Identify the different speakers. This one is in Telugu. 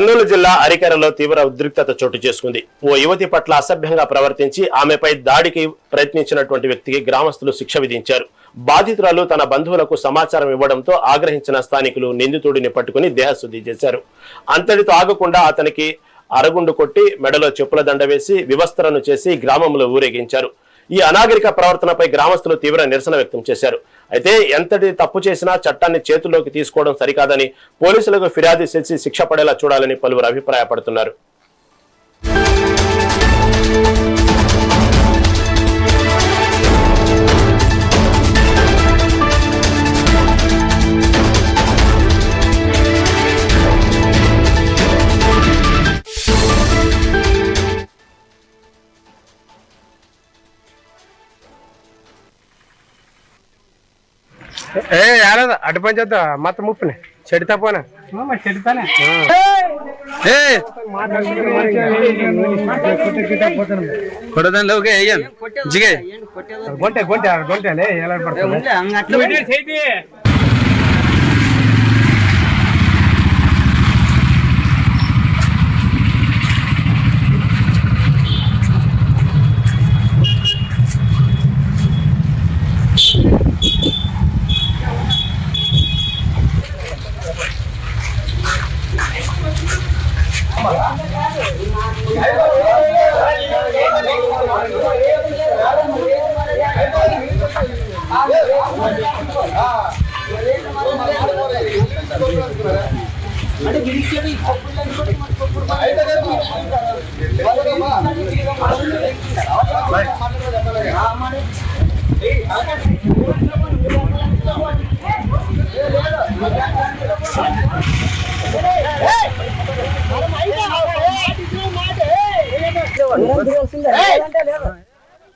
Speaker 1: కర్నూలు జిల్లా అరికెరలో తీవ్ర ఉద్రిక్తత చోటు చేసుకుంది. ఓ యువతి పట్ల అసభ్యంగా ప్రవర్తించి ఆమెపై దాడికి ప్రయత్నించినటువంటి వ్యక్తికి గ్రామస్తులు శిక్ష విధించారు. బాధితురాలు తన బంధువులకు సమాచారం ఇవ్వడంతో ఆగ్రహించిన స్థానికులు నిందితుడిని పట్టుకుని దేహశుద్ధి చేశారు. అంతటితో ఆగకుండా అతనికి అరగుండు కొట్టి మెడలో చెప్పుల దండ వేసి వివస్త్రను చేసి గ్రామంలో ఊరేగించారు. ఈ అనాగరిక ప్రవర్తనపై గ్రామస్తులు తీవ్ర నిరసన వ్యక్తం చేశారు. అయితే ఎంతటి తప్పు చేసినా చట్టాన్ని చేతుల్లోకి తీసుకోవడం సరికాదని పోలీసులకు ఫిర్యాదు చేసి శిక్ష పడేలా చూడాలని పలువురు అభిప్రాయపడుతున్నారు.
Speaker 2: అటు పంచేద్దా మొత్తం ముప్పుని చెడితా పోనా చెడితానే కొడదానిలోకి జిగే గొంటే గొంటే గొంటేలే ఎలా పడుతుంది.
Speaker 3: Hey!